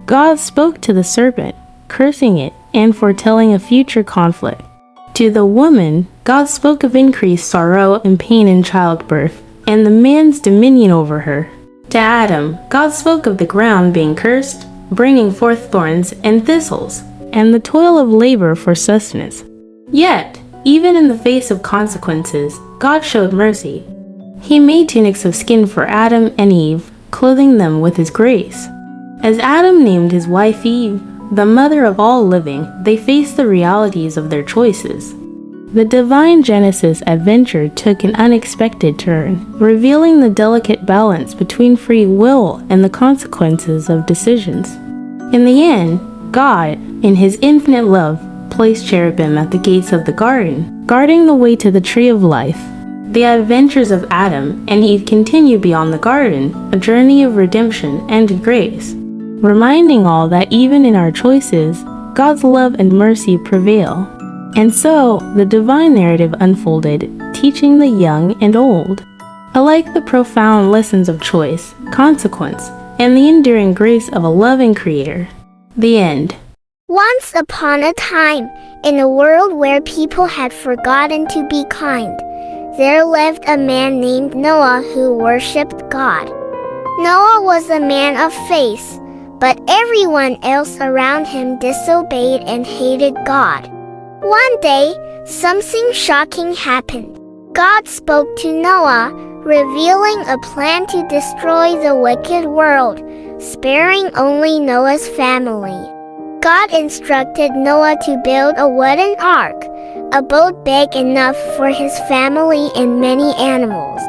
God spoke to the serpent, cursing it and foretelling a future conflict. To the woman, God spoke of increased sorrow and pain in childbirth, and the man's dominion over her. To Adam, God spoke of the ground being cursed, bringing forth thorns and thistles, and the toil of labor for sustenance. Yet, even in the face of consequences, God showed mercy. He made tunics of skin for Adam and Eve, clothing them with His grace. As Adam named his wife Eve, the mother of all living, they faced the realities of their choices. The divine Genesis adventure took an unexpected turn, revealing the delicate balance between free will and the consequences of decisions. In the end, God, in His infinite love, placed cherubim at the gates of the garden, guarding the way to the tree of life. The adventures of Adam and Eve continue beyond the garden, a journey of redemption and grace, reminding all that even in our choices, God's love and mercy prevail. And so, the divine narrative unfolded, teaching the young and old alike the profound lessons of choice, consequence, and the enduring grace of a loving Creator. The end. Once upon a time, in a world where people had forgotten to be kind, there lived a man named Noah who worshipped God. Noah was a man of faith, but everyone else around him disobeyed and hated God. One day, something shocking happened. God spoke to Noah, revealing a plan to destroy the wicked world, sparing only Noah's family. God instructed Noah to build a wooden ark, a boat big enough for his family and many animals.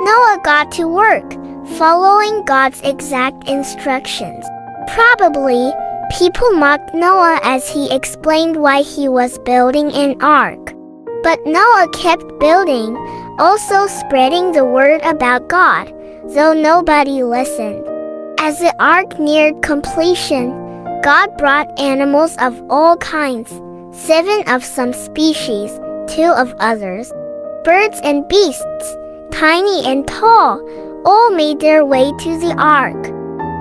Noah got to work, following God's exact instructions. Probably, people mocked Noah as he explained why he was building an ark. But Noah kept building, also spreading the word about God, though nobody listened. As the ark neared completion, God brought animals of all kinds, 7 of some species, 2 of others. Birds and beasts, tiny and tall, all made their way to the ark.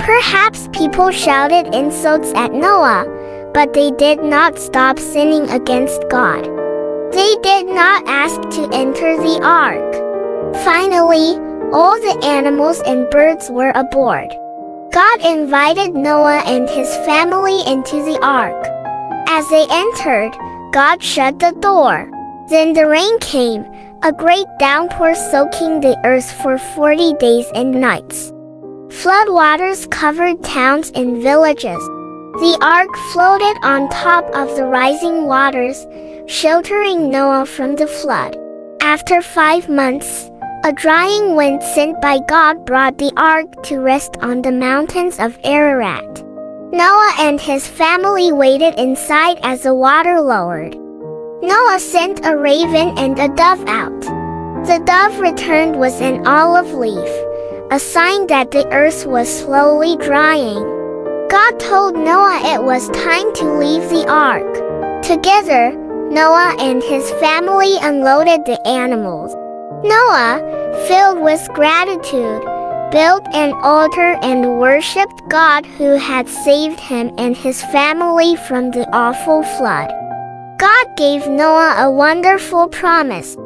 Perhaps people shouted insults at Noah, but they did not stop sinning against God. They did not ask to enter the ark. Finally, all the animals and birds were aboard. God invited Noah and his family into the ark. As they entered, God shut the door. Then the rain came, a great downpour soaking the earth for 40 days and nights. Floodwaters covered towns and villages. The ark floated on top of the rising waters, sheltering Noah from the flood. After 5 months, a drying wind sent by God brought the ark to rest on the mountains of Ararat. Noah and his family waited inside as the water lowered. Noah sent a raven and a dove out. The dove returned with an olive leaf, a sign that the earth was slowly drying. God told Noah it was time to leave the ark. Together, Noah and his family unloaded the animals. Noah, filled with gratitude, built an altar and worshipped God who had saved him and his family from the awful flood. God gave Noah a wonderful promise.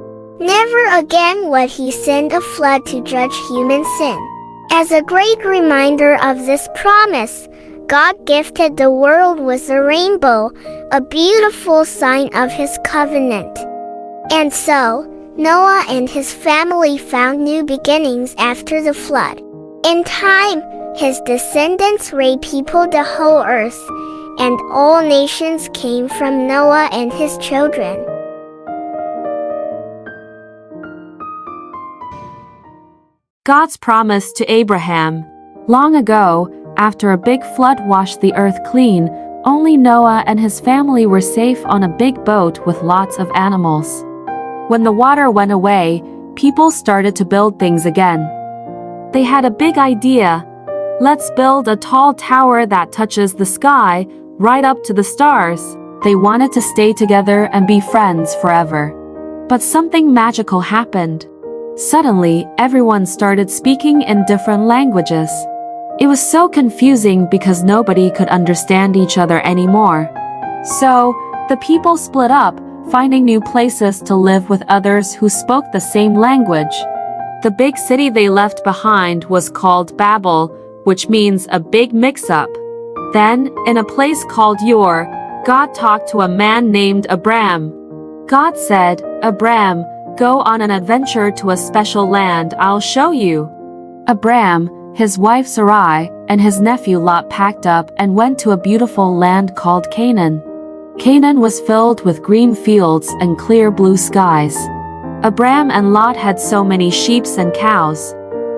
Never again would he send a flood to judge human sin. As a great reminder of this promise, God gifted the world with a rainbow, a beautiful sign of his covenant. And so, Noah and his family found new beginnings after the flood. In time, his descendants repeopled the whole earth, and all nations came from Noah and his children. God's promise to Abraham. Long ago, after a big flood washed the earth clean, only Noah and his family were safe on a big boat with lots of animals. When the water went away, people started to build things again. They had a big idea. Let's build a tall tower that touches the sky, right up to the stars. They wanted to stay together and be friends forever. But something magical happened. Suddenly, everyone started speaking in different languages. It was so confusing because nobody could understand each other anymore. So, the people split up, finding new places to live with others who spoke the same language. The big city they left behind was called Babel, which means a big mix-up. Then, in a place called Ur, God talked to a man named Abram. God said, "Abram, go on an adventure to a special land I'll show you." Abram, his wife Sarai, and his nephew Lot packed up and went to a beautiful land called Canaan. Canaan was filled with green fields and clear blue skies. Abram and Lot had so many sheep and cows.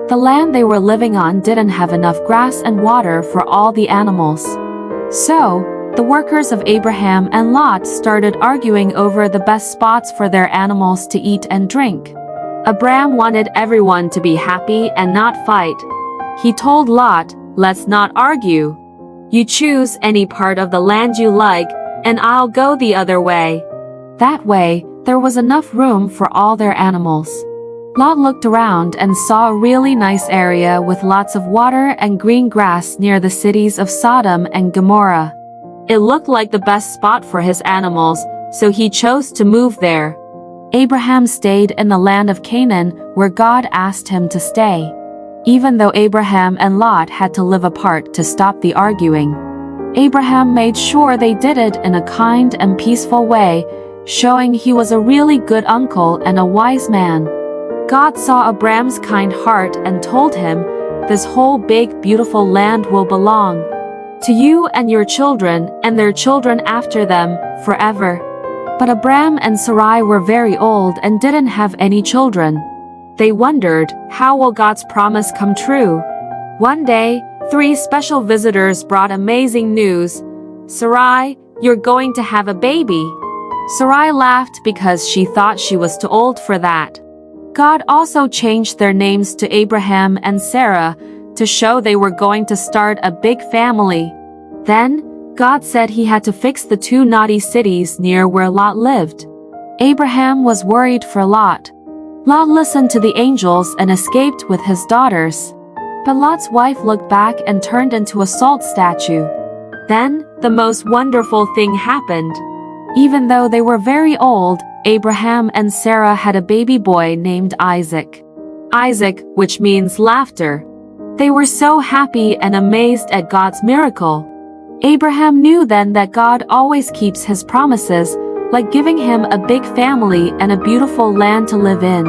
The land they were living on didn't have enough grass and water for all the animals. So, the workers of Abraham and Lot started arguing over the best spots for their animals to eat and drink. Abram wanted everyone to be happy and not fight. He told Lot, "Let's not argue. You choose any part of the land you like, and I'll go the other way." That way, there was enough room for all their animals. Lot looked around and saw a really nice area with lots of water and green grass near the cities of Sodom and Gomorrah. It looked like the best spot for his animals, so he chose to move there. Abraham stayed in the land of Canaan where God asked him to stay. Even though Abraham and Lot had to live apart to stop the arguing, Abraham made sure they did it in a kind and peaceful way, showing he was a really good uncle and a wise man. God saw Abram's kind heart and told him, "This whole big, beautiful land will belong to you and your children and their children after them, forever." But Abram and Sarai were very old and didn't have any children. They wondered, how will God's promise come true? One day, 3 special visitors brought amazing news. "Sarai, you're going to have a baby." Sarai laughed because she thought she was too old for that. God also changed their names to Abraham and Sarah to show they were going to start a big family. Then, God said he had to fix the 2 naughty cities near where Lot lived. Abraham was worried for Lot. Lot listened to the angels and escaped with his daughters. But Lot's wife looked back and turned into a salt statue. Then, the most wonderful thing happened. Even though they were very old, Abraham and Sarah had a baby boy named Isaac. Isaac, which means laughter. They were so happy and amazed at God's miracle. Abraham knew then that God always keeps his promises, like giving him a big family and a beautiful land to live in.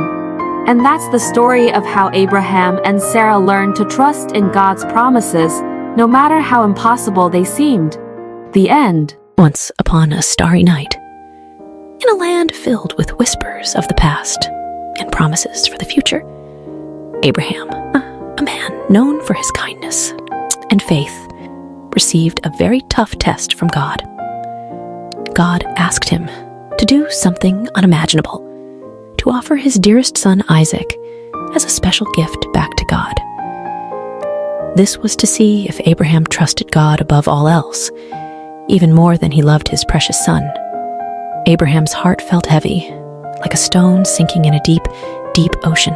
And that's the story of how Abraham and Sarah learned to trust in God's promises, no matter how impossible they seemed. The end. Once upon a starry night, in a land filled with whispers of the past and promises for the future, Abraham, a man known for his kindness and faith, received a very tough test from God. God asked him to do something unimaginable, to offer his dearest son Isaac as a special gift back to God. This was to see if Abraham trusted God above all else, even more than he loved his precious son. Abraham's heart felt heavy, like a stone sinking in a deep, deep ocean.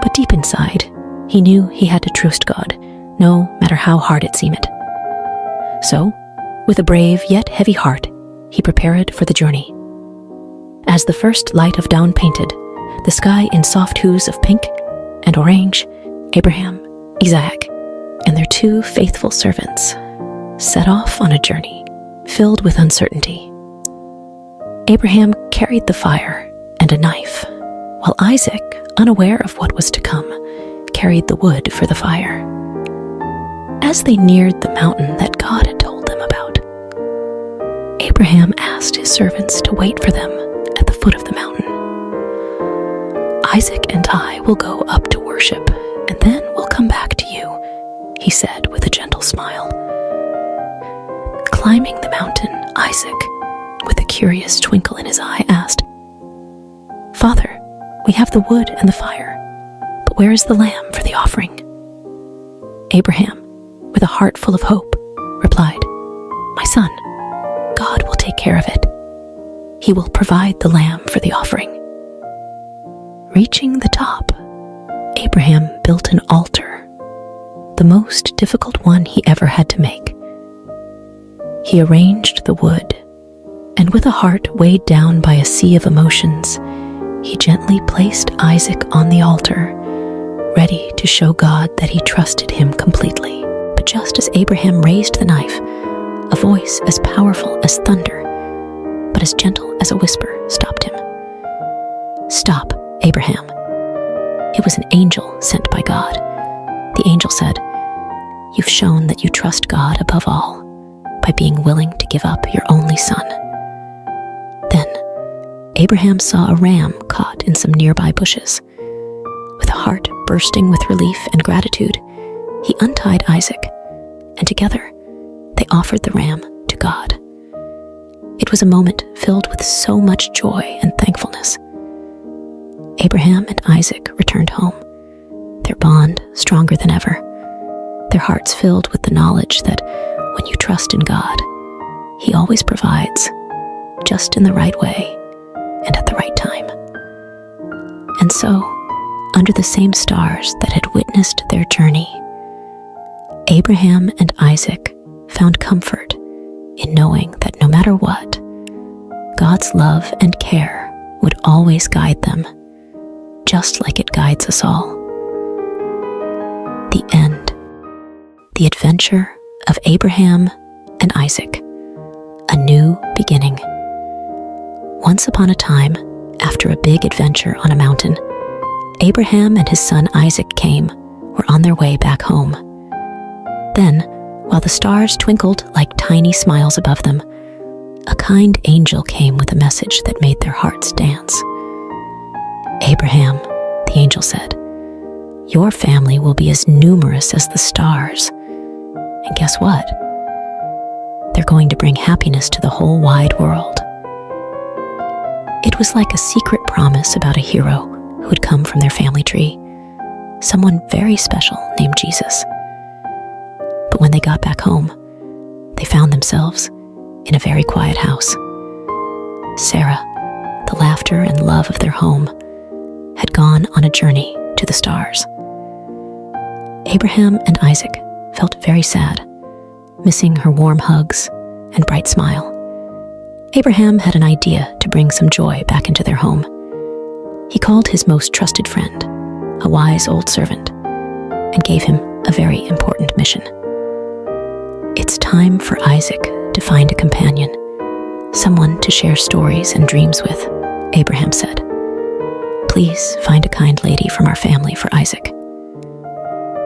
But deep inside, he knew he had to trust God, no matter how hard it seemed. So, with a brave yet heavy heart, he prepared for the journey. As the first light of dawn painted the sky in soft hues of pink and orange, Abraham, Isaac, and their 2 faithful servants set off on a journey filled with uncertainty. Abraham carried the fire and a knife, while Isaac, unaware of what was to come, carried the wood for the fire. As they neared the mountain that God had told them about, Abraham asked his servants to wait for them at the foot of the mountain. "Isaac and I will go up to worship, and then we'll come back to you," he said with a gentle smile. Climbing the mountain, Isaac, with a curious twinkle in his eye, asked, "Father, we have the wood and the fire, but where is the lamb for the offering?" Abraham, with a heart full of hope, replied, "My son, God will take care of it. He will provide the lamb for the offering." Reaching the top, Abraham built an altar, the most difficult one he ever had to make. He arranged the wood, and with a heart weighed down by a sea of emotions, he gently placed Isaac on the altar, ready to show God that he trusted him completely. But just as Abraham raised the knife, a voice as powerful as thunder, but as gentle as a whisper, stopped him. "Stop, Abraham." It was an angel sent by God. The angel said, "You've shown that you trust God above all by being willing to give up your only son." Then Abraham saw a ram caught in some nearby bushes. With a heart bursting with relief and gratitude, he untied Isaac, and together they offered the ram to God. It was a moment filled with so much joy and thankfulness. Abraham and Isaac returned home, their bond stronger than ever, their hearts filled with the knowledge that when you trust in God, He always provides, just in the right way and at the right time. And so, under the same stars that had witnessed their journey, Abraham and Isaac found comfort in knowing that no matter what, God's love and care would always guide them, just like it guides us all. The end. The adventure of Abraham and Isaac. A new beginning. Once upon a time, after a big adventure on a mountain, Abraham and his son Isaac were on their way back home. Then, while the stars twinkled like tiny smiles above them, a kind angel came with a message that made their hearts dance. "Abraham," the angel said, "your family will be as numerous as the stars. And guess what? They're going to bring happiness to the whole wide world." It was like a secret promise about a hero who had come from their family tree, someone very special named Jesus. But when they got back home, they found themselves in a very quiet house. Sarah, the laughter and love of their home, had gone on a journey to the stars. Abraham and Isaac felt very sad, missing her warm hugs and bright smile. Abraham had an idea to bring some joy back into their home. He called his most trusted friend, a wise old servant, and gave him a very important mission. "It's time for Isaac to find a companion, someone to share stories and dreams with," Abraham said. "Please find a kind lady from our family for Isaac."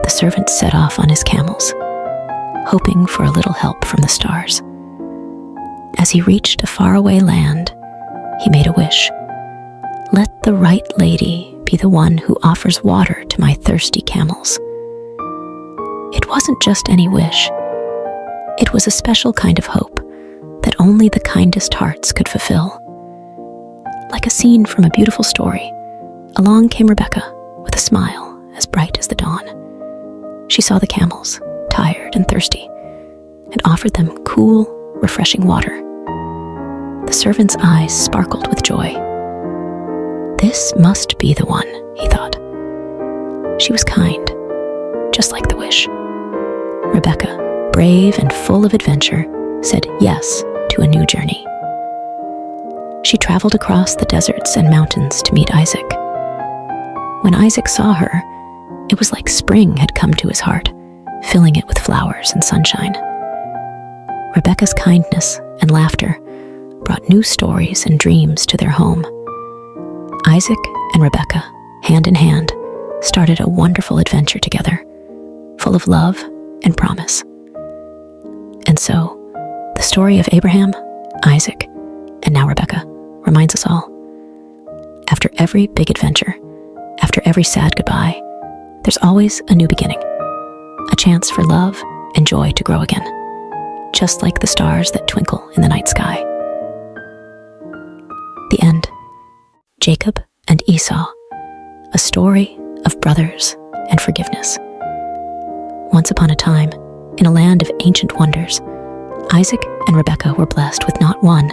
The servant set off on his camels, hoping for a little help from the stars. As he reached a faraway land, he made a wish. "Let the right lady be the one who offers water to my thirsty camels." It wasn't just any wish. It was a special kind of hope that only the kindest hearts could fulfill. Like a scene from a beautiful story, along came Rebecca with a smile as bright as the dawn. She saw the camels, tired and thirsty, and offered them cool, refreshing water. The servant's eyes sparkled with joy. This must be the one, he thought. She was kind, just like the wish. Rebecca, brave and full of adventure, said yes to a new journey. She traveled across the deserts and mountains to meet Isaac. When Isaac saw her, it was like spring had come to his heart, filling it with flowers and sunshine. Rebecca's kindness and laughter brought new stories and dreams to their home. Isaac and Rebecca, hand in hand, started a wonderful adventure together, full of love and promise. And so, the story of Abraham, Isaac, and now Rebecca reminds us all. After every big adventure, after every sad goodbye, there's always a new beginning, a chance for love and joy to grow again, just like the stars that twinkle in the night sky. The end. Jacob and Esau, a story of brothers and forgiveness. Once upon a time, in a land of ancient wonders, Isaac and Rebekah were blessed with not one,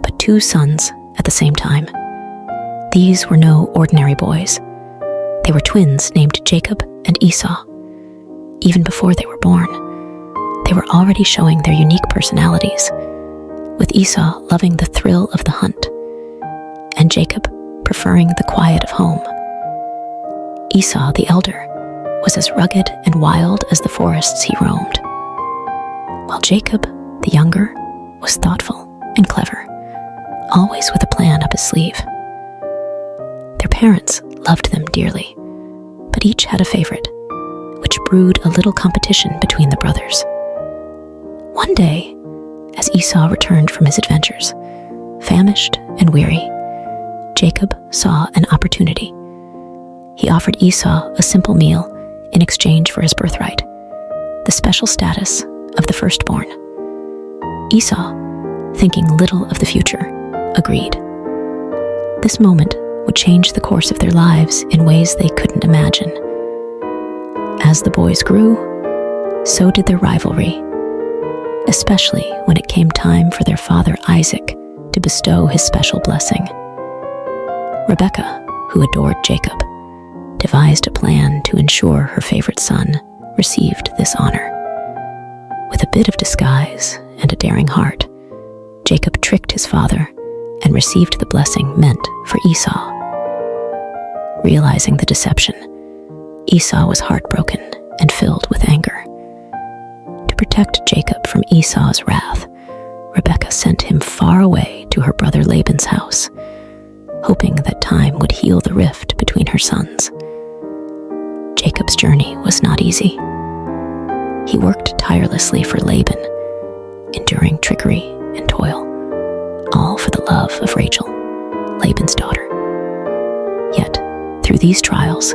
but 2 sons at the same time. These were no ordinary boys. They were twins named Jacob and Esau. Even before they were born, they were already showing their unique personalities, with Esau loving the thrill of the hunt, and Jacob preferring the quiet of home. Esau, the elder, was as rugged and wild as the forests he roamed, while Jacob, the younger, was thoughtful and clever, always with a plan up his sleeve. Their parents loved them dearly, but each had a favorite, which brewed a little competition between the brothers. One day, as Esau returned from his adventures, famished and weary, Jacob saw an opportunity. He offered Esau a simple meal in exchange for his birthright, the special status of the firstborn. Esau, thinking little of the future, agreed. This moment would change the course of their lives in ways they couldn't imagine. As the boys grew, so did their rivalry, especially when it came time for their father Isaac to bestow his special blessing. Rebekah, who adored Jacob, devised a plan to ensure her favorite son received this honor. With a bit of disguise and a daring heart, Jacob tricked his father and received the blessing meant for Esau. Realizing the deception, Esau was heartbroken and filled with anger. To protect Jacob from Esau's wrath, Rebekah sent him far away to her brother Laban's house, hoping that time would heal the rift between her sons. Jacob's journey was not easy. He worked tirelessly for Laban, enduring trickery and toil, all for the love of Rachel, Laban's daughter. Yet, through these trials,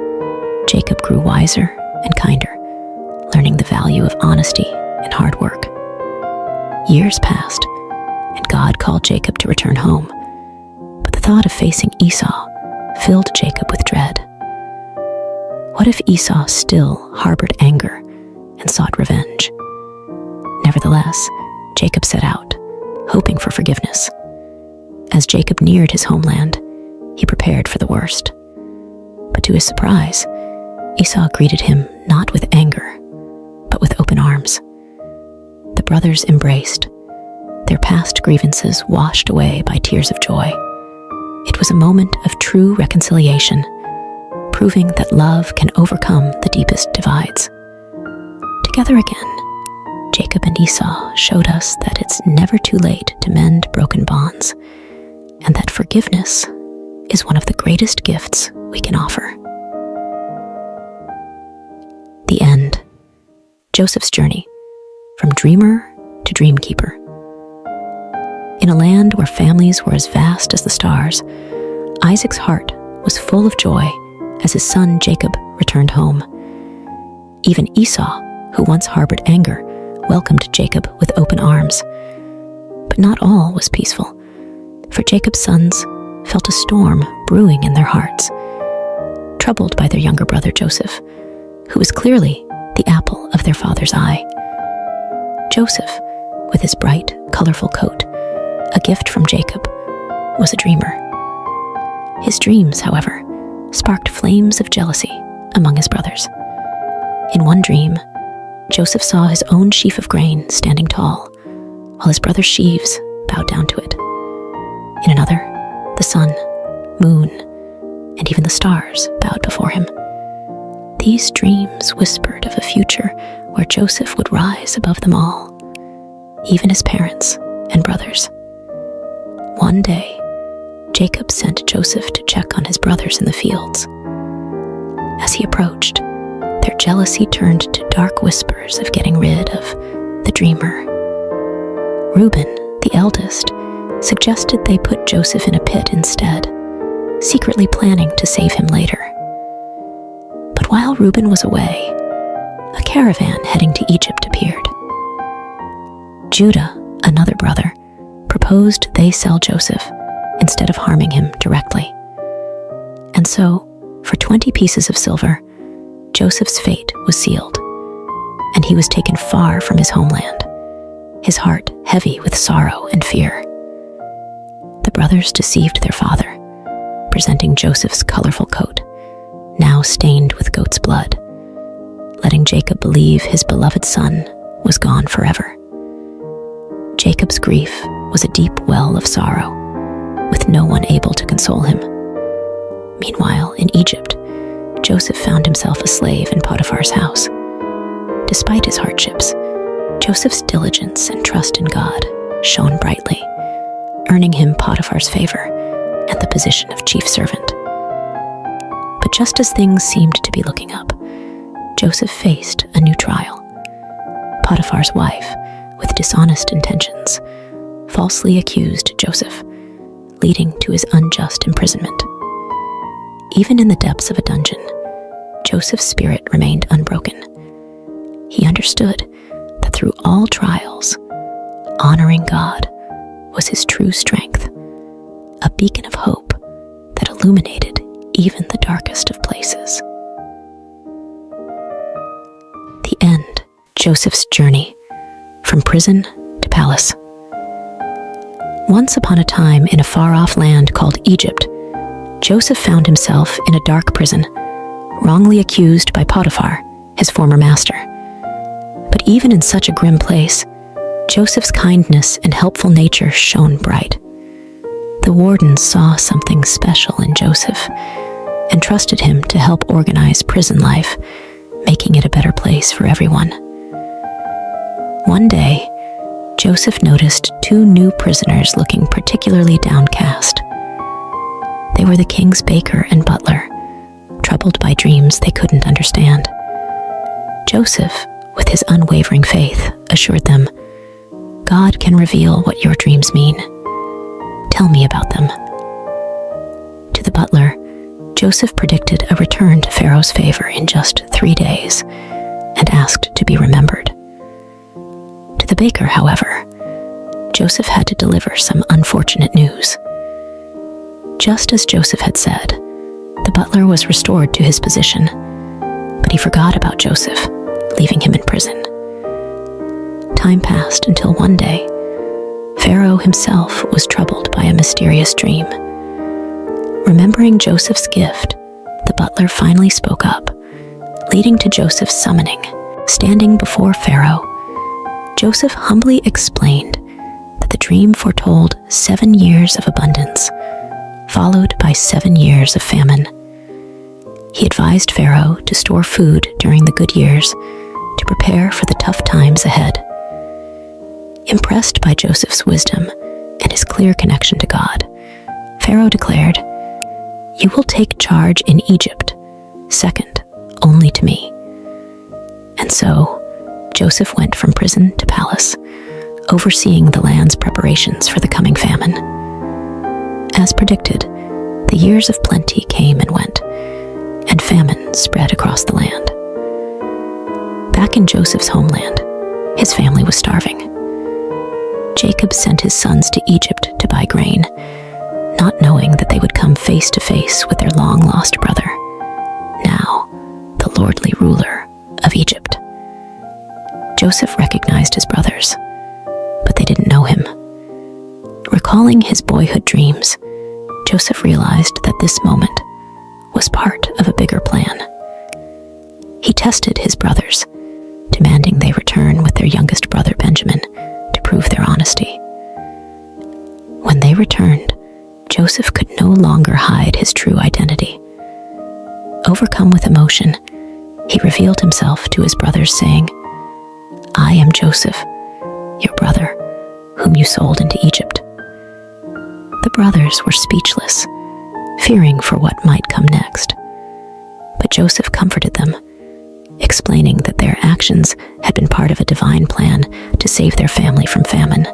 Jacob grew wiser and kinder, learning the value of honesty and hard work. Years passed, and God called Jacob to return home, but the thought of facing Esau filled Jacob with dread. What if Esau still harbored anger and sought revenge? Nevertheless, Jacob set out, hoping for forgiveness. As Jacob neared his homeland, he prepared for the worst. But to his surprise, Esau greeted him not with anger, but with open arms. The brothers embraced, their past grievances washed away by tears of joy. It was a moment of true reconciliation, proving that love can overcome the deepest divides. Together again, Jacob and Esau showed us that it's never too late to mend broken bonds, and that forgiveness is one of the greatest gifts we can offer. The end. Joseph's journey, from dreamer to dreamkeeper. In a land where families were as vast as the stars, Isaac's heart was full of joy as his son Jacob returned home. Even Esau, who once harbored anger, welcomed Jacob with open arms. But not all was peaceful, for Jacob's sons felt a storm brewing in their hearts, troubled by their younger brother Joseph, who was clearly the apple of their father's eye. Joseph, with his bright, colorful coat, a gift from Jacob, was a dreamer. His dreams, however, sparked flames of jealousy among his brothers. In one dream, Joseph saw his own sheaf of grain standing tall, while his brother's sheaves bowed down to it. In another, the sun, moon, and even the stars bowed before him. These dreams whispered of a future where Joseph would rise above them all, even his parents and brothers. One day, Jacob sent Joseph to check on his brothers in the fields. As he approached, their jealousy turned to dark whispers of getting rid of the dreamer. Reuben, the eldest, suggested they put Joseph in a pit instead, secretly planning to save him later. But while Reuben was away, a caravan heading to Egypt appeared. Judah, another brother, proposed they sell Joseph instead of harming him directly. And so, for 20 pieces of silver, Joseph's fate was sealed, and he was taken far from his homeland, his heart heavy with sorrow and fear. The brothers deceived their father, presenting Joseph's colorful coat, now stained with goat's blood, letting Jacob believe his beloved son was gone forever. Jacob's grief was a deep well of sorrow, with no one able to console him. Meanwhile, in Egypt, Joseph found himself a slave in Potiphar's house. Despite his hardships, Joseph's diligence and trust in God shone brightly, earning him Potiphar's favor and the position of chief servant. But just as things seemed to be looking up, Joseph faced a new trial. Potiphar's wife, with dishonest intentions, falsely accused Joseph, leading to his unjust imprisonment. Even in the depths of a dungeon, Joseph's spirit remained unbroken. He understood that through all trials, honoring God was his true strength, a beacon of hope that illuminated even the darkest of places. The end. Joseph's journey from prison to palace. Once upon a time, in a far-off land called Egypt, Joseph found himself in a dark prison, wrongly accused by Potiphar, his former master. But even in such a grim place, Joseph's kindness and helpful nature shone bright. The wardens saw something special in Joseph and trusted him to help organize prison life, making it a better place for everyone. One day, Joseph noticed two new prisoners looking particularly downcast. They were the king's baker and butler, troubled by dreams they couldn't understand. Joseph, with his unwavering faith, assured them, "God can reveal what your dreams mean. Tell me about them." To the butler, Joseph predicted a return to Pharaoh's favor in just 3 days and asked to be remembered. To the baker, however, Joseph had to deliver some unfortunate news. Just as Joseph had said, the butler was restored to his position, but he forgot about Joseph, leaving him in prison. Time passed until one day, Pharaoh himself was troubled by a mysterious dream. Remembering Joseph's gift, the butler finally spoke up, leading to Joseph's summoning. Standing before Pharaoh, Joseph humbly explained that the dream foretold 7 years of abundance, followed by 7 years of famine. He advised Pharaoh to store food during the good years to prepare for the tough times ahead. Impressed by Joseph's wisdom and his clear connection to God, Pharaoh declared, "You will take charge in Egypt, second only to me." And so, Joseph went from prison to palace, overseeing the land's preparations for the coming famine. As predicted, the years of plenty came and went, and famine spread across the land. Back in Joseph's homeland, his family was starving. Jacob sent his sons to Egypt to buy grain, not knowing that they would come face to face with their long-lost brother, now the lordly ruler of Egypt. Joseph recognized his brothers, but they didn't know him. Recalling his boyhood dreams, Joseph realized that this moment was part of a bigger plan. He tested his brothers, demanding they return with their youngest brother Benjamin to prove their honesty. When they returned, Joseph could no longer hide his true identity. Overcome with emotion, he revealed himself to his brothers, saying, "I am Joseph, your brother, whom you sold into Egypt." The brothers were speechless, fearing for what might come next. But Joseph comforted them, explaining that their actions had been part of a divine plan to save their family from famine.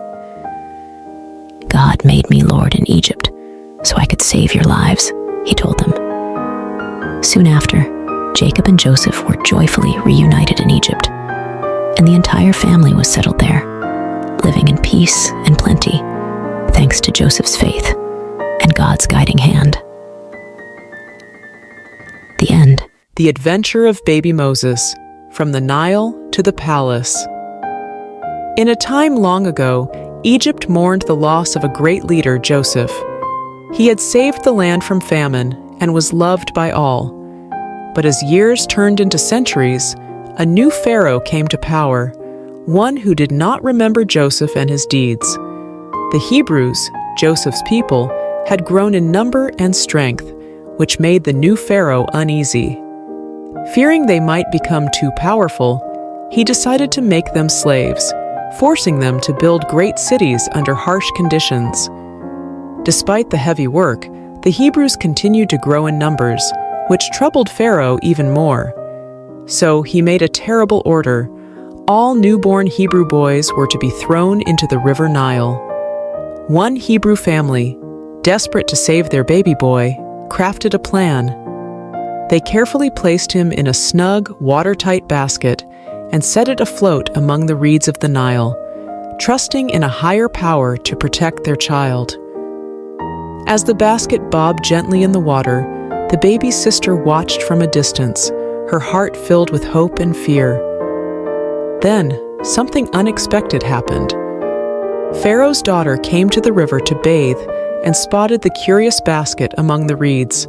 "God made me lord in Egypt so I could save your lives," he told them. Soon after, Jacob and Joseph were joyfully reunited in Egypt, and the entire family was settled there, living in peace and plenty, thanks to Joseph's faith and God's guiding hand. The end. The Adventure of Baby Moses, From the Nile to the Palace. In a time long ago, Egypt mourned the loss of a great leader, Joseph. He had saved the land from famine and was loved by all. But as years turned into centuries, a new Pharaoh came to power, one who did not remember Joseph and his deeds. The Hebrews, Joseph's people, had grown in number and strength, which made the new Pharaoh uneasy. Fearing they might become too powerful, he decided to make them slaves, forcing them to build great cities under harsh conditions. Despite the heavy work, the Hebrews continued to grow in numbers, which troubled Pharaoh even more. So he made a terrible order. All newborn Hebrew boys were to be thrown into the river Nile. One Hebrew family, desperate to save their baby boy, crafted a plan. They carefully placed him in a snug, watertight basket and set it afloat among the reeds of the Nile, trusting in a higher power to protect their child. As the basket bobbed gently in the water, the baby's sister watched from a distance, her heart filled with hope and fear. Then, something unexpected happened. Pharaoh's daughter came to the river to bathe and spotted the curious basket among the reeds.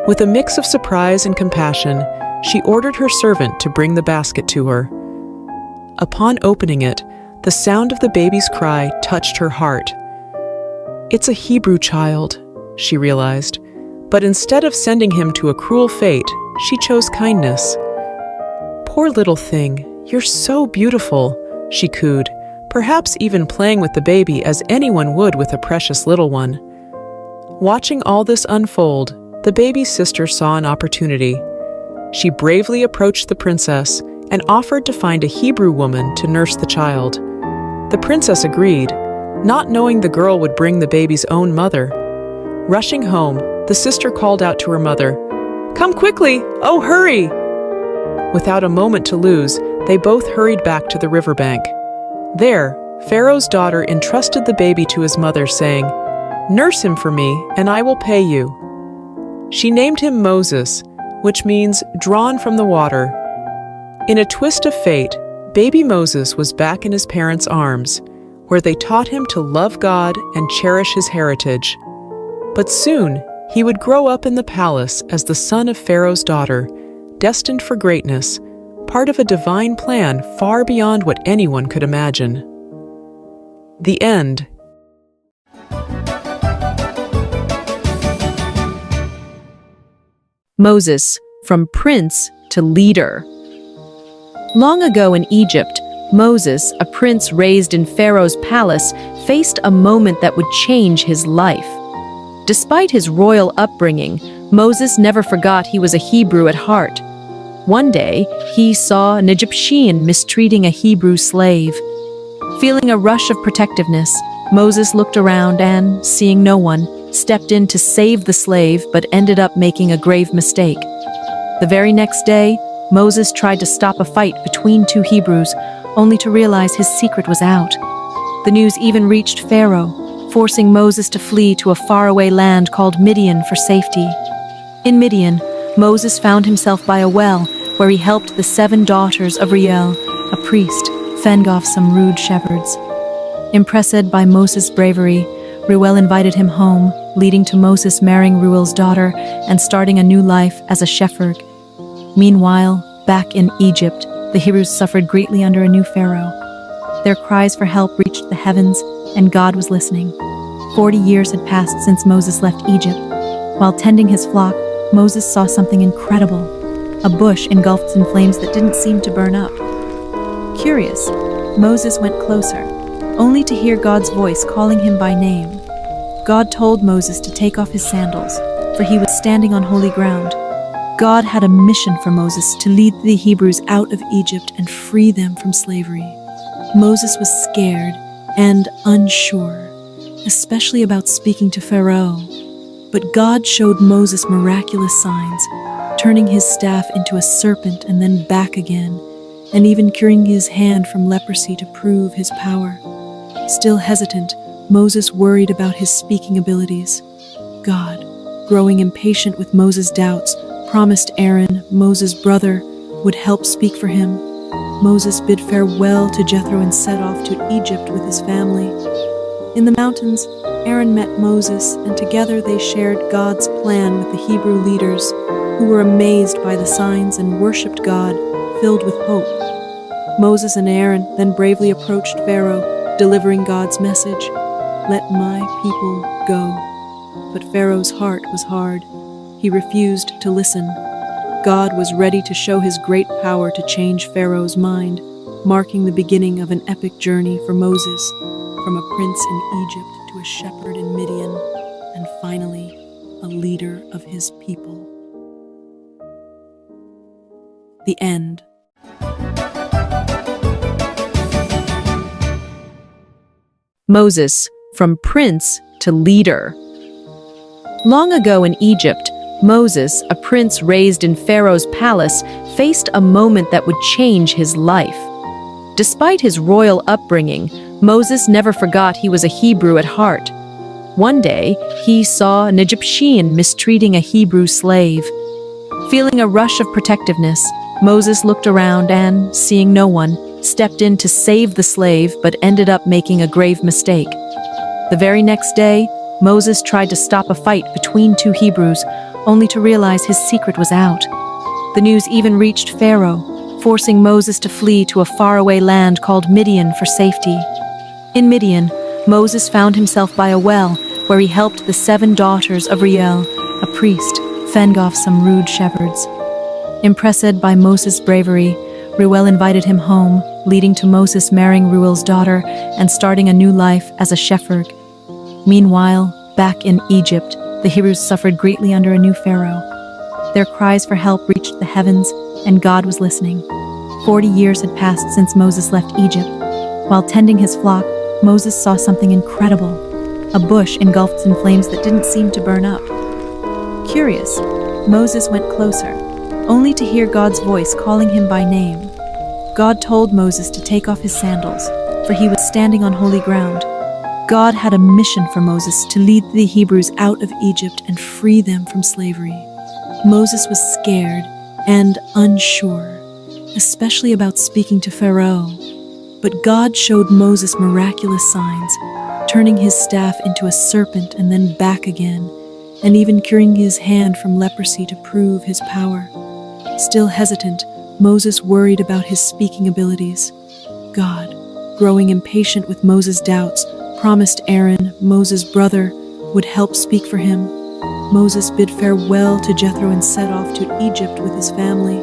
With a mix of surprise and compassion, she ordered her servant to bring the basket to her. Upon opening it, the sound of the baby's cry touched her heart. "It's a Hebrew child," she realized, but instead of sending him to a cruel fate, she chose kindness. "Poor little thing, you're so beautiful," she cooed, perhaps even playing with the baby as anyone would with a precious little one. Watching all this unfold, the baby's sister saw an opportunity. She bravely approached the princess and offered to find a Hebrew woman to nurse the child. The princess agreed, not knowing the girl would bring the baby's own mother. Rushing home, the sister called out to her mother, "Come quickly! Oh, hurry!" Without a moment to lose, they both hurried back to the riverbank. There, Pharaoh's daughter entrusted the baby to his mother, saying, "Nurse him for me, and I will pay you." She named him Moses, which means drawn from the water. In a twist of fate, baby Moses was back in his parents' arms, where they taught him to love God and cherish his heritage. But soon, he would grow up in the palace as the son of Pharaoh's daughter, destined for greatness, part of a divine plan far beyond what anyone could imagine. The end. Moses, from prince to leader. Long ago in Egypt, Moses, a prince raised in Pharaoh's palace, faced a moment that would change his life. Despite his royal upbringing, Moses never forgot he was a Hebrew at heart. One day, he saw an Egyptian mistreating a Hebrew slave. Feeling a rush of protectiveness, Moses looked around and, seeing no one, stepped in to save the slave but ended up making a grave mistake. The very next day, Moses tried to stop a fight between two Hebrews, only to realize his secret was out. The news even reached Pharaoh, forcing Moses to flee to a faraway land called Midian for safety. In Midian, Moses found himself by a well, where he helped the 7 daughters of Reuel, a priest, fend off some rude shepherds. Impressed by Moses' bravery, Reuel invited him home, leading to Moses marrying Reuel's daughter and starting a new life as a shepherd. Meanwhile, back in Egypt, the Hebrews suffered greatly under a new pharaoh. Their cries for help reached the heavens, and God was listening. 40 years had passed since Moses left Egypt. While tending his flock, Moses saw something incredible. A bush engulfed in flames that didn't seem to burn up. Curious, Moses went closer, only to hear God's voice calling him by name. God told Moses to take off his sandals, for he was standing on holy ground. God had a mission for Moses to lead the Hebrews out of Egypt and free them from slavery. Moses was scared and unsure, especially about speaking to Pharaoh. But God showed Moses miraculous signs, turning his staff into a serpent and then back again, and even curing his hand from leprosy to prove his power. Still hesitant, Moses worried about his speaking abilities. God, growing impatient with Moses' doubts, promised Aaron, Moses' brother, would help speak for him. Moses bid farewell to Jethro and set off to Egypt with his family. In the mountains, Aaron met Moses, and together they shared God's plan with the Hebrew leaders, who were amazed by the signs and worshipped God, filled with hope. Moses and Aaron then bravely approached Pharaoh, delivering God's message, "Let my people go." But Pharaoh's heart was hard. He refused to listen. God was ready to show his great power to change Pharaoh's mind, marking the beginning of an epic journey for Moses, from a prince in Egypt to a shepherd in Midian, and finally, a leader of his people. The end. Moses, from prince to leader. Long ago in Egypt, Moses, a prince raised in Pharaoh's palace, faced a moment that would change his life. Despite his royal upbringing, Moses never forgot he was a Hebrew at heart. One day, he saw an Egyptian mistreating a Hebrew slave. Feeling a rush of protectiveness, Moses looked around and, seeing no one, stepped in to save the slave but ended up making a grave mistake. The very next day, Moses tried to stop a fight between two Hebrews, only to realize his secret was out. The news even reached Pharaoh, forcing Moses to flee to a faraway land called Midian for safety. In Midian, Moses found himself by a well, where he helped the 7 daughters of Reuel, a priest, fend off some rude shepherds. Impressed by Moses' bravery, Reuel invited him home, leading to Moses marrying Reuel's daughter and starting a new life as a shepherd. Meanwhile, back in Egypt, the Hebrews suffered greatly under a new pharaoh. Their cries for help reached the heavens, and God was listening. 40 years had passed since Moses left Egypt. While tending his flock, Moses saw something incredible: a bush engulfed in flames that didn't seem to burn up. Curious, Moses went closer, only to hear God's voice calling him by name. God told Moses to take off his sandals, for he was standing on holy ground. God had a mission for Moses to lead the Hebrews out of Egypt and free them from slavery. Moses was scared and unsure, especially about speaking to Pharaoh. But God showed Moses miraculous signs, turning his staff into a serpent and then back again, and even curing his hand from leprosy to prove his power. Still hesitant, Moses worried about his speaking abilities. God, growing impatient with Moses' doubts, promised Aaron, Moses' brother, would help speak for him. Moses bid farewell to Jethro and set off to Egypt with his family.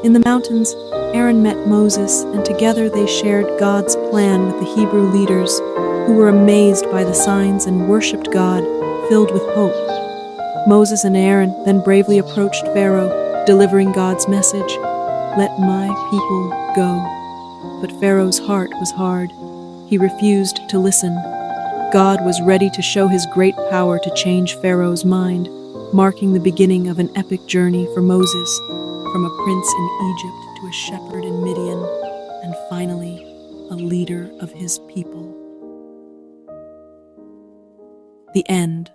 In the mountains, Aaron met Moses, and together they shared God's plan with the Hebrew leaders, who were amazed by the signs and worshipped God, filled with hope. Moses and Aaron then bravely approached Pharaoh, delivering God's message, "Let my people go." But Pharaoh's heart was hard. He refused to listen. God was ready to show his great power to change Pharaoh's mind, marking the beginning of an epic journey for Moses, from a prince in Egypt to a shepherd in Midian, and finally, a leader of his people. The end.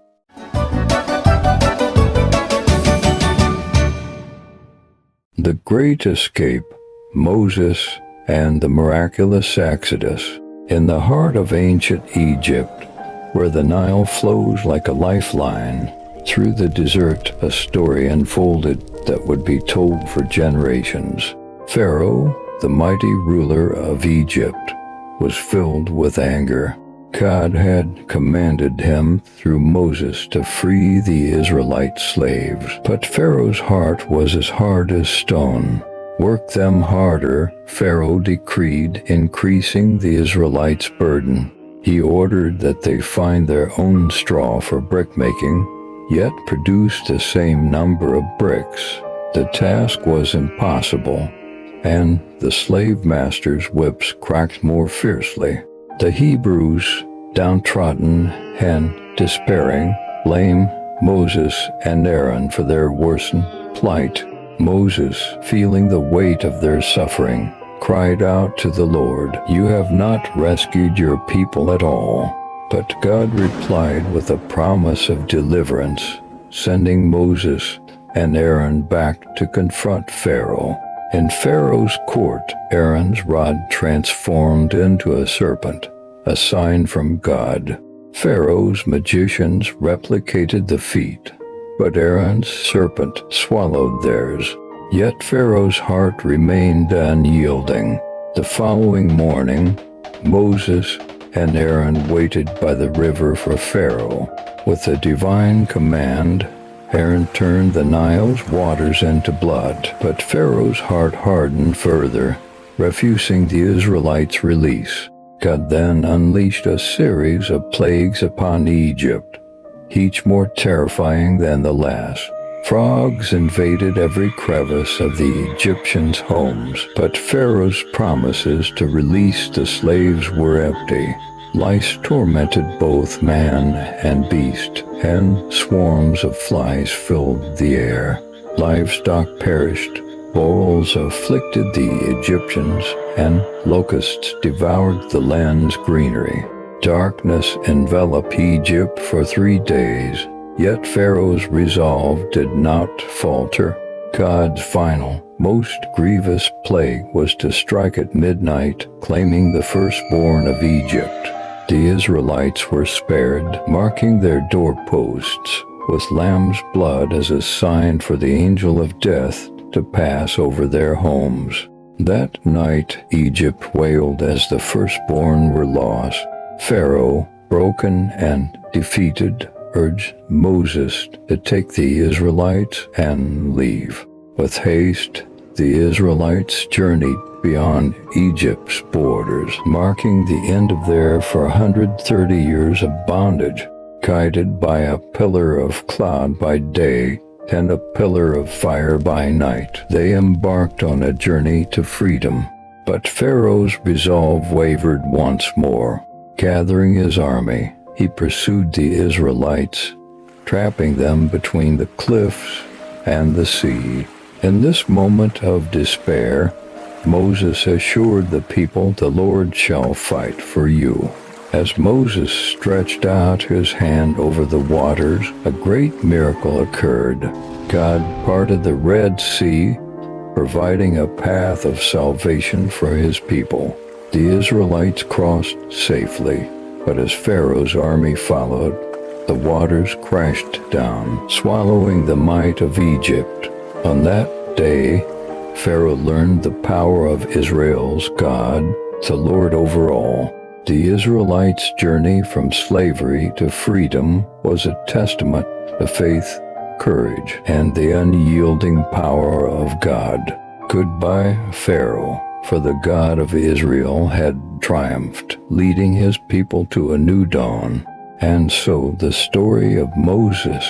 The Great Escape, Moses and the Miraculous Exodus. In the heart of ancient Egypt, where the Nile flows like a lifeline, through the desert a story unfolded that would be told for generations. Pharaoh, the mighty ruler of Egypt, was filled with anger. God had commanded him through Moses to free the Israelite slaves, but Pharaoh's heart was as hard as stone. Work them harder, Pharaoh decreed, increasing the Israelites' burden. He ordered that they find their own straw for brickmaking, yet produce the same number of bricks. The task was impossible, and the slave masters' whips cracked more fiercely. The Hebrews, downtrodden and despairing, blamed Moses and Aaron for their worsened plight. Moses, feeling the weight of their suffering, cried out to the Lord, "You have not rescued your people at all." But God replied with a promise of deliverance, sending Moses and Aaron back to confront Pharaoh. In Pharaoh's court, Aaron's rod transformed into a serpent, a sign from God. Pharaoh's magicians replicated the feat, but Aaron's serpent swallowed theirs. Yet Pharaoh's heart remained unyielding. The following morning, Moses and Aaron waited by the river for Pharaoh. With a divine command, Aaron turned the Nile's waters into blood, but Pharaoh's heart hardened further, refusing the Israelites' release. God then unleashed a series of plagues upon Egypt, each more terrifying than the last. Frogs invaded every crevice of the Egyptians' homes, but Pharaoh's promises to release the slaves were empty. Lice tormented both man and beast, and swarms of flies filled the air. Livestock perished, boils afflicted the Egyptians, and locusts devoured the land's greenery. Darkness enveloped Egypt for 3 days, yet Pharaoh's resolve did not falter. God's final, most grievous plague was to strike at midnight, claiming the firstborn of Egypt. The Israelites were spared, marking their doorposts with lamb's blood as a sign for the angel of death to pass over their homes. That night Egypt wailed as the firstborn were lost. Pharaoh, broken and defeated, urged Moses to take the Israelites and leave. With haste, the Israelites journeyed beyond Egypt's borders, marking the end of their 430 years of bondage. Guided by a pillar of cloud by day and a pillar of fire by night, they embarked on a journey to freedom. But Pharaoh's resolve wavered once more. Gathering his army, he pursued the Israelites, trapping them between the cliffs and the sea. In this moment of despair, Moses assured the people, "The Lord shall fight for you." As Moses stretched out his hand over the waters, a great miracle occurred. God parted the Red Sea, providing a path of salvation for his people. The Israelites crossed safely, but as Pharaoh's army followed, the waters crashed down, swallowing the might of Egypt. On that day, Pharaoh learned the power of Israel's God, the Lord over all. The Israelites' journey from slavery to freedom was a testament to faith, courage, and the unyielding power of God. Goodbye, Pharaoh, for the God of Israel had triumphed, leading his people to a new dawn. And so the story of Moses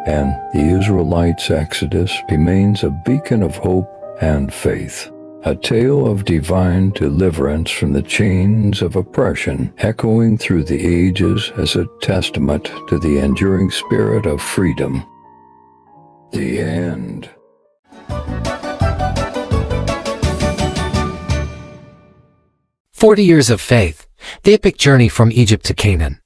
and the Israelites' exodus remains a beacon of hope and faith, a tale of divine deliverance from the chains of oppression, echoing through the ages as a testament to the enduring spirit of freedom. The end. "40 Years of Faith, the epic journey from Egypt to Canaan."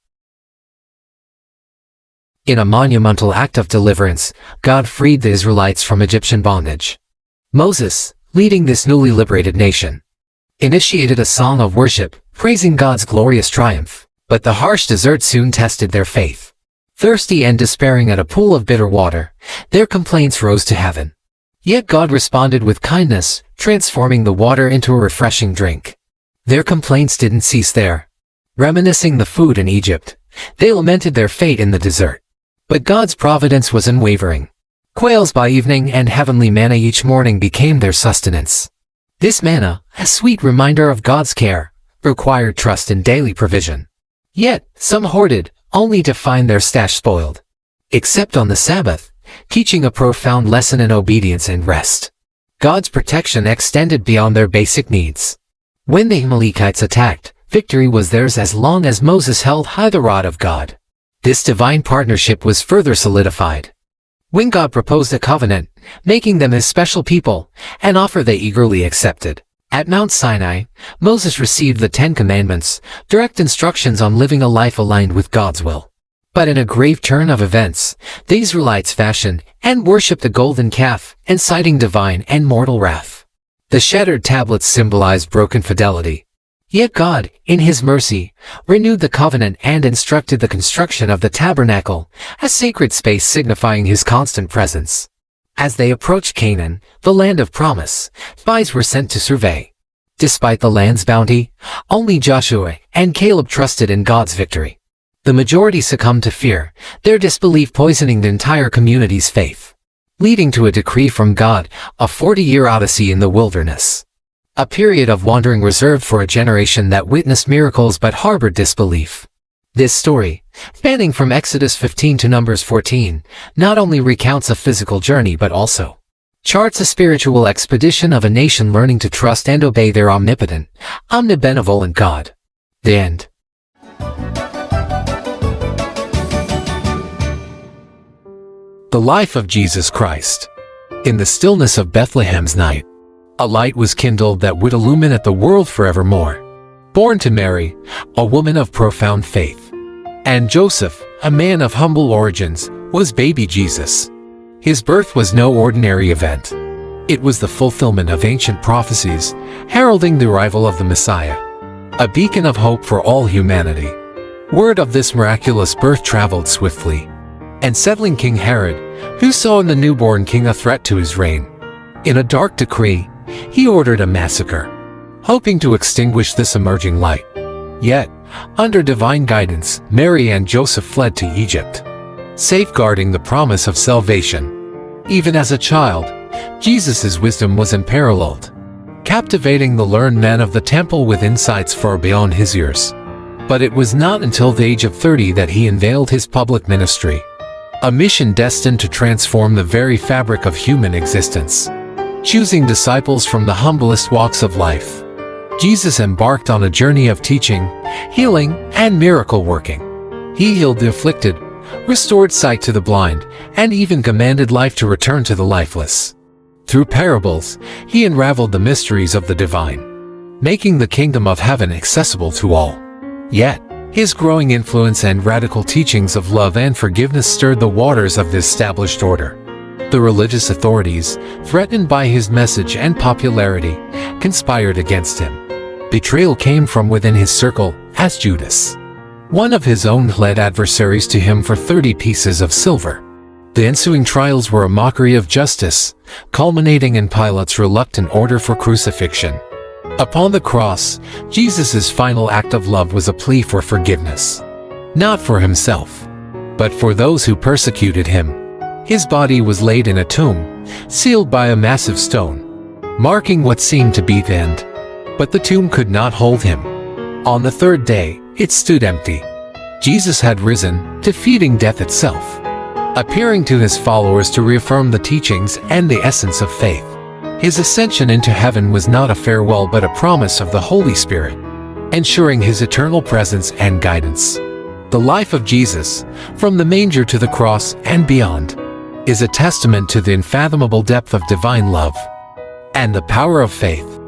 In a monumental act of deliverance, God freed the Israelites from Egyptian bondage. Moses, leading this newly liberated nation, initiated a song of worship, praising God's glorious triumph. But the harsh desert soon tested their faith. Thirsty and despairing at a pool of bitter water, their complaints rose to heaven. Yet God responded with kindness, transforming the water into a refreshing drink. Their complaints didn't cease there. Reminiscing the food in Egypt, they lamented their fate in the desert. But God's providence was unwavering. Quails by evening and heavenly manna each morning became their sustenance. This manna, a sweet reminder of God's care, required trust in daily provision. Yet, some hoarded, only to find their stash spoiled. Except on the Sabbath, teaching a profound lesson in obedience and rest. God's protection extended beyond their basic needs. When the Amalekites attacked, victory was theirs as long as Moses held high the rod of God. This divine partnership was further solidified when God proposed a covenant, making them his special people, an offer they eagerly accepted. At Mount Sinai, Moses received the 10 Commandments, direct instructions on living a life aligned with God's will. But in a grave turn of events, the Israelites fashioned and worshipped a golden calf, inciting divine and mortal wrath. The shattered tablets symbolized broken fidelity. Yet God, in his mercy, renewed the covenant and instructed the construction of the tabernacle, a sacred space signifying his constant presence. As they approached Canaan, the land of promise, spies were sent to survey. Despite the land's bounty, only Joshua and Caleb trusted in God's victory. The majority succumbed to fear, their disbelief poisoning the entire community's faith, leading to a decree from God, a 40-year odyssey in the wilderness. A period of wandering reserved for a generation that witnessed miracles but harbored disbelief. This story, spanning from Exodus 15 to Numbers 14, not only recounts a physical journey but also charts a spiritual expedition of a nation learning to trust and obey their omnipotent, omnibenevolent God. The end. The life of Jesus Christ. In the stillness of Bethlehem's night, a light was kindled that would illumine the world forevermore. Born to Mary, a woman of profound faith, and Joseph, a man of humble origins, was baby Jesus. His birth was no ordinary event. It was the fulfillment of ancient prophecies, heralding the arrival of the Messiah, a beacon of hope for all humanity. Word of this miraculous birth traveled swiftly, and settling King Herod, who saw in the newborn king a threat to his reign. In a dark decree, he ordered a massacre, hoping to extinguish this emerging light. Yet, under divine guidance, Mary and Joseph fled to Egypt, safeguarding the promise of salvation. Even as a child, Jesus' wisdom was unparalleled, captivating the learned men of the temple with insights far beyond his years. But it was not until the age of 30 that he unveiled his public ministry, a mission destined to transform the very fabric of human existence. Choosing disciples from the humblest walks of life, Jesus embarked on a journey of teaching, healing, and miracle working. He healed the afflicted, restored sight to the blind, and even commanded life to return to the lifeless. Through parables, he unraveled the mysteries of the divine, making the kingdom of heaven accessible to all. Yet, his growing influence and radical teachings of love and forgiveness stirred the waters of the established order. The religious authorities, threatened by his message and popularity, conspired against him. Betrayal came from within his circle, as Judas, one of his own, led adversaries to him for 30 pieces of silver. The ensuing trials were a mockery of justice, culminating in Pilate's reluctant order for crucifixion. Upon the cross, Jesus' final act of love was a plea for forgiveness, not for himself, but for those who persecuted him. His body was laid in a tomb, sealed by a massive stone, marking what seemed to be the end. But the tomb could not hold him. On the third day, it stood empty. Jesus had risen, defeating death itself, appearing to his followers to reaffirm the teachings and the essence of faith. His ascension into heaven was not a farewell but a promise of the Holy Spirit, ensuring his eternal presence and guidance. The life of Jesus, from the manger to the cross and beyond, is a testament to the unfathomable depth of divine love and the power of faith.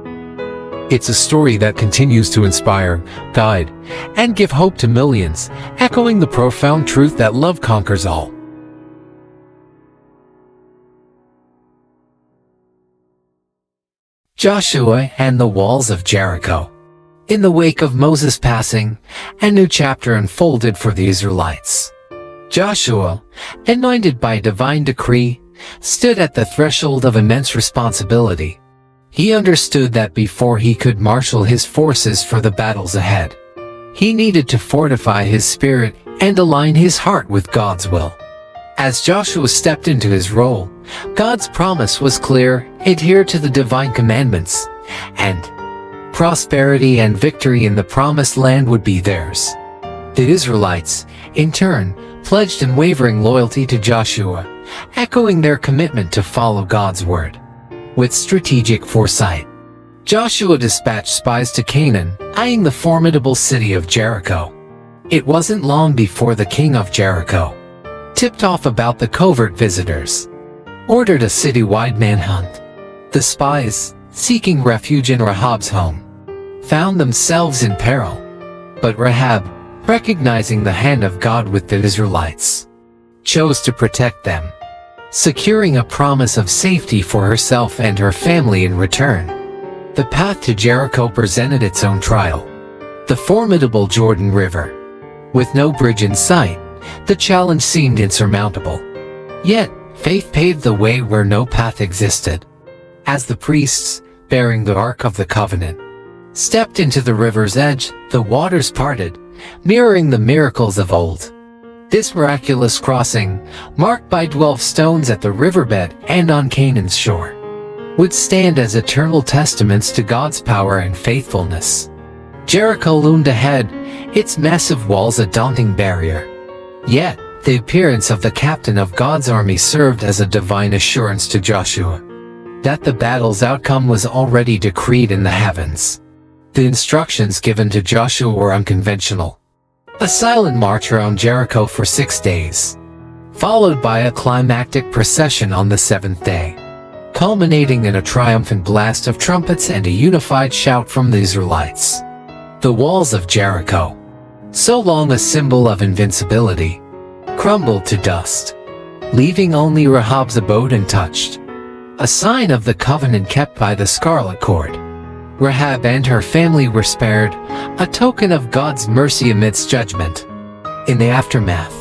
It's a story that continues to inspire, guide, and give hope to millions, echoing the profound truth that love conquers all. Joshua and the walls of Jericho. In the wake of Moses' passing, a new chapter unfolded for the Israelites. Joshua, anointed by divine decree, stood at the threshold of immense responsibility. He understood that before he could marshal his forces for the battles ahead, he needed to fortify his spirit and align his heart with God's will. As Joshua stepped into his role, God's promise was clear: adhere to the divine commandments, and prosperity and victory in the promised land would be theirs. The Israelites, in turn, pledged unwavering loyalty to Joshua, echoing their commitment to follow God's word. With strategic foresight, Joshua dispatched spies to Canaan, eyeing the formidable city of Jericho. It wasn't long before the king of Jericho, tipped off about the covert visitors, ordered a citywide manhunt. The spies, seeking refuge in Rahab's home, found themselves in peril. But Rahab, recognizing the hand of God with the Israelites, chose to protect them, securing a promise of safety for herself and her family in return. The path to Jericho presented its own trial. The formidable Jordan River. With no bridge in sight, the challenge seemed insurmountable. Yet, Faith paved the way where no path existed. As the priests, bearing the Ark of the Covenant, stepped into the river's edge, the waters parted, mirroring the miracles of old. This miraculous crossing, marked by 12 stones at the riverbed and on Canaan's shore, would stand as eternal testaments to God's power and faithfulness. Jericho loomed ahead, its massive walls a daunting barrier. Yet, the appearance of the captain of God's army served as a divine assurance to Joshua that the battle's outcome was already decreed in the heavens. The instructions given to Joshua were unconventional. A silent march around Jericho for 6 days, followed by a climactic procession on the 7th day, culminating in a triumphant blast of trumpets and a unified shout from the Israelites. The walls of Jericho, so long a symbol of invincibility, crumbled to dust, leaving only Rahab's abode untouched, a sign of the covenant kept by the scarlet cord. Rahab and her family were spared, a token of God's mercy amidst judgment. In the aftermath,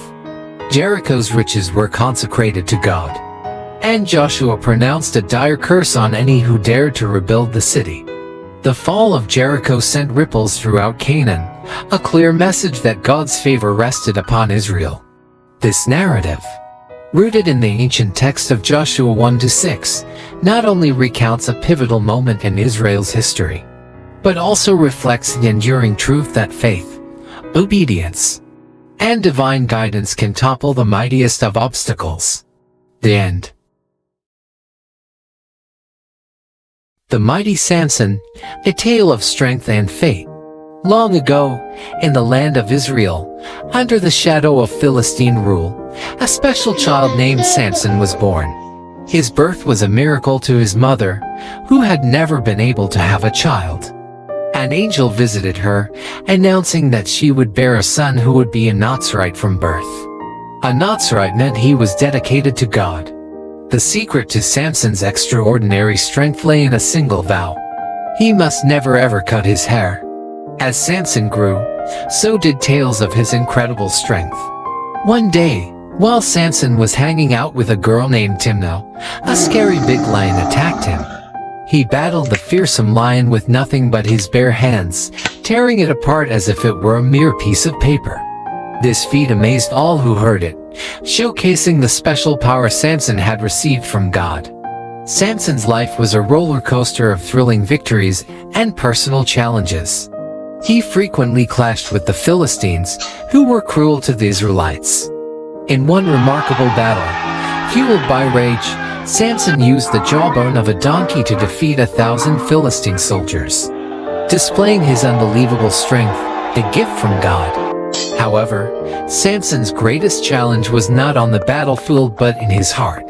Jericho's riches were consecrated to God, and Joshua pronounced a dire curse on any who dared to rebuild the city. The fall of Jericho sent ripples throughout Canaan, a clear message that God's favor rested upon Israel. This narrative, rooted in the ancient text of Joshua 1-6, not only recounts a pivotal moment in Israel's history, but also reflects the enduring truth that faith, obedience, and divine guidance can topple the mightiest of obstacles. The end. The mighty Samson, a tale of strength and fate. Long ago, in the land of Israel, under the shadow of Philistine rule, a special child named Samson was born. His birth was a miracle to his mother, who had never been able to have a child. An angel visited her, announcing that she would bear a son who would be a Nazirite from birth. A Nazirite meant he was dedicated to God. The secret to Samson's extraordinary strength lay in a single vow. He must never ever cut his hair. As Samson grew, so did tales of his incredible strength. One day, while Samson was hanging out with a girl named Timnah, a scary big lion attacked him. He battled the fearsome lion with nothing but his bare hands, tearing it apart as if it were a mere piece of paper. This feat amazed all who heard it, showcasing the special power Samson had received from God. Samson's life was a roller coaster of thrilling victories and personal challenges. He frequently clashed with the Philistines, who were cruel to the Israelites. In one remarkable battle, fueled by rage, Samson used the jawbone of a donkey to defeat 1,000 Philistine soldiers, displaying his unbelievable strength, a gift from God. However, Samson's greatest challenge was not on the battlefield but in his heart.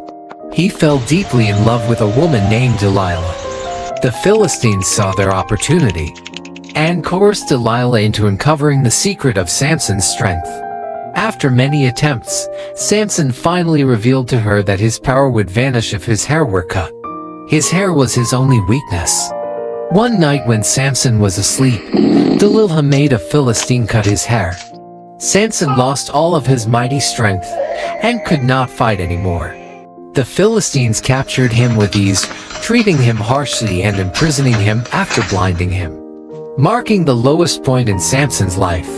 He fell deeply in love with a woman named Delilah. The Philistines saw their opportunity and coerced Delilah into uncovering the secret of Samson's strength. After many attempts, Samson finally revealed to her that his power would vanish if his hair were cut. His hair was his only weakness. One night when Samson was asleep, Delilah made a Philistine cut his hair. Samson lost all of his mighty strength and could not fight anymore. The Philistines captured him with ease, treating him harshly and imprisoning him after blinding him, marking the lowest point in Samson's life.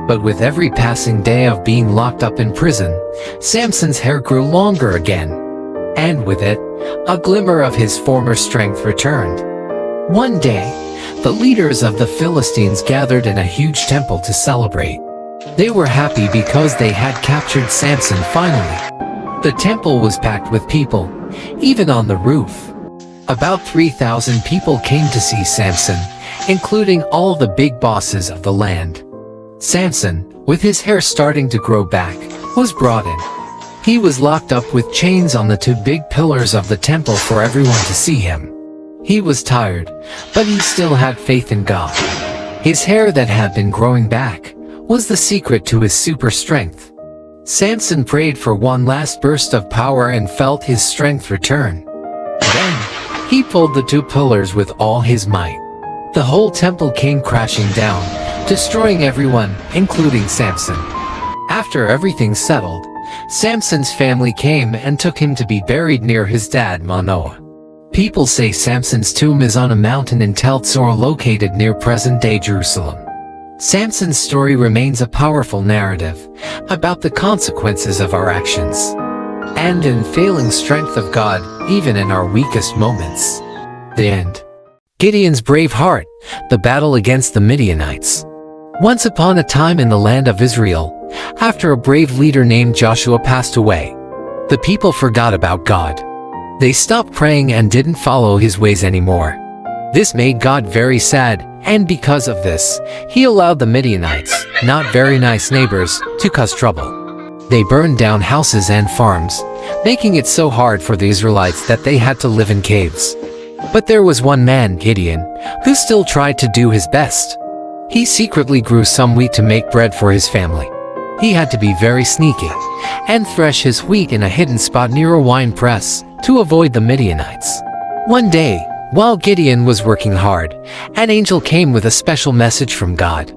But with every passing day of being locked up in prison, Samson's hair grew longer again, and with it, a glimmer of his former strength returned. One day, the leaders of the Philistines gathered in a huge temple to celebrate. They were happy because they had captured Samson finally. The temple was packed with people, even on the roof. About 3,000 people came to see Samson, including all the big bosses of the land. Samson, with his hair starting to grow back, was brought in. He was locked up with chains on the 2 big pillars of the temple for everyone to see him. He was tired, but he still had faith in God. His hair that had been growing back was the secret to his super strength. Samson prayed for one last burst of power and felt his strength return. Then, he pulled the 2 pillars with all his might. The whole temple came crashing down, destroying everyone, including Samson. After everything settled, Samson's family came and took him to be buried near his dad Manoah. People say Samson's tomb is on a mountain in Tel Tzor located near present-day Jerusalem. Samson's story remains a powerful narrative about the consequences of our actions and in failing strength of God, even in our weakest moments. The end. Gideon's brave heart, the battle against the Midianites. Once upon a time in the land of Israel, after a brave leader named Joshua passed away, the people forgot about God. They stopped praying and didn't follow his ways anymore. This made God very sad, and because of this, he allowed the Midianites, not very nice neighbors, to cause trouble. They burned down houses and farms, making it so hard for the Israelites that they had to live in caves. But there was one man, Gideon, who still tried to do his best. He secretly grew some wheat to make bread for his family. He had to be very sneaky and thresh his wheat in a hidden spot near a wine press to avoid the Midianites. One day, while Gideon was working hard, an angel came with a special message from God.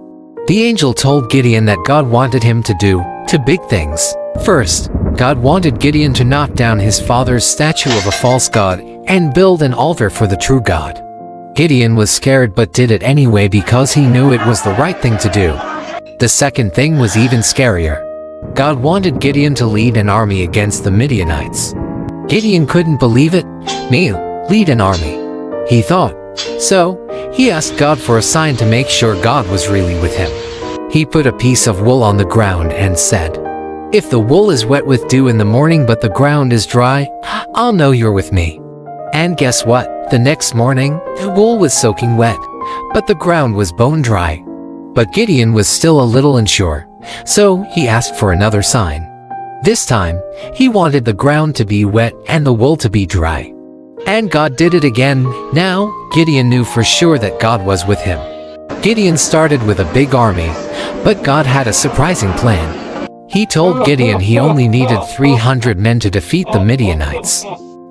The angel told Gideon that God wanted him to do two big things. First, God wanted Gideon to knock down his father's statue of a false god and build an altar for the true God. Gideon was scared but did it anyway because he knew it was the right thing to do. The second thing was even scarier. God wanted Gideon to lead an army against the Midianites. Gideon couldn't believe it. Me, lead an army, he thought. So, he asked God for a sign to make sure God was really with him. He put a piece of wool on the ground and said, "If the wool is wet with dew in the morning but the ground is dry, I'll know you're with me." And guess what? The next morning, the wool was soaking wet, but the ground was bone dry. But Gideon was still a little unsure, so he asked for another sign. This time, he wanted the ground to be wet and the wool to be dry. And God did it again. Now, Gideon knew for sure that God was with him. Gideon started with a big army, but God had a surprising plan. He told Gideon he only needed 300 men to defeat the Midianites.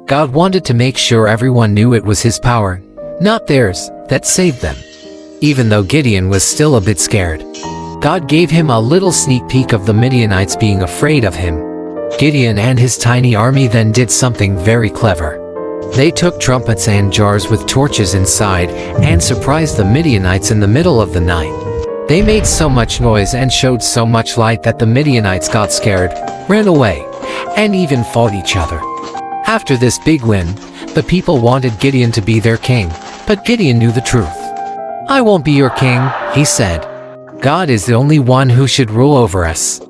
God wanted to make sure everyone knew it was his power, not theirs, that saved them. Even though Gideon was still a bit scared, God gave him a little sneak peek of the Midianites being afraid of him. Gideon and his tiny army then did something very clever. They took trumpets and jars with torches inside and surprised the Midianites in the middle of the night. They made so much noise and showed so much light that the Midianites got scared, ran away, and even fought each other. After this big win, the people wanted Gideon to be their king, but Gideon knew the truth. "I won't be your king," he said. "God is the only one who should rule over us."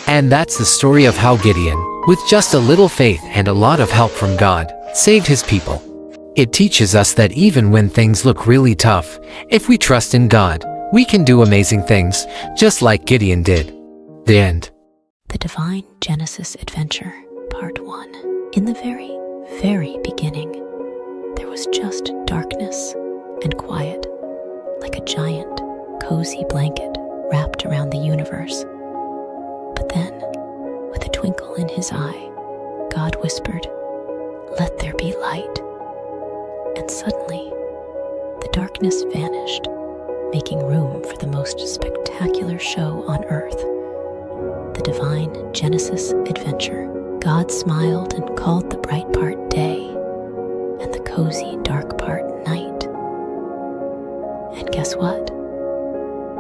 And that's the story of how Gideon, with just a little faith and a lot of help from God, saved his people. It teaches us that even when things look really tough, if we trust in God, we can do amazing things, just like Gideon did. The end. The Divine Genesis Adventure, Part 1. In the very, very beginning, there was just darkness and quiet, like a giant, cozy blanket wrapped around the universe. But then, with a twinkle in his eye, God whispered, "Let there be light." And suddenly, the darkness vanished, making room for the most spectacular show on earth. The Divine Genesis Adventure. God smiled and called the bright part day, and the cozy dark part night. And guess what?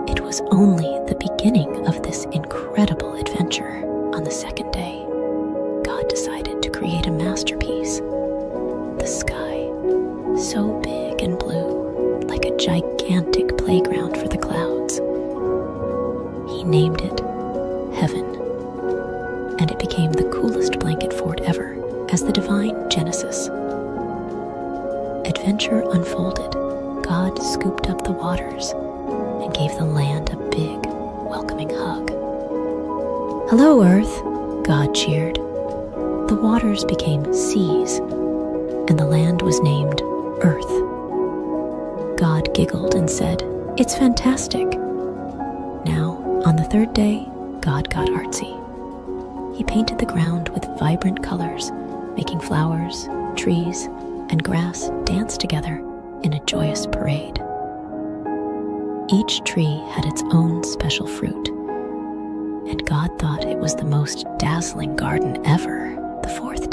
It was only the beginning of this incredible adventure. On the second day, God decided to create a masterpiece. The sky, so big and blue, like a gigantic playground for the clouds. He named it Heaven, and it became the coolest blanket fort ever as the Divine Genesis. Adventure unfolded. God scooped up the waters and gave the land a big, welcoming hug. "Hello, Earth," God cheered. The waters became seas, and the land was named Earth. God giggled and said, "It's fantastic." Now, on the third day, God got artsy. He painted the ground with vibrant colors, making flowers, trees, and grass dance together in a joyous parade. Each tree had its own special fruit, and God thought it was the most dazzling garden ever. The fourth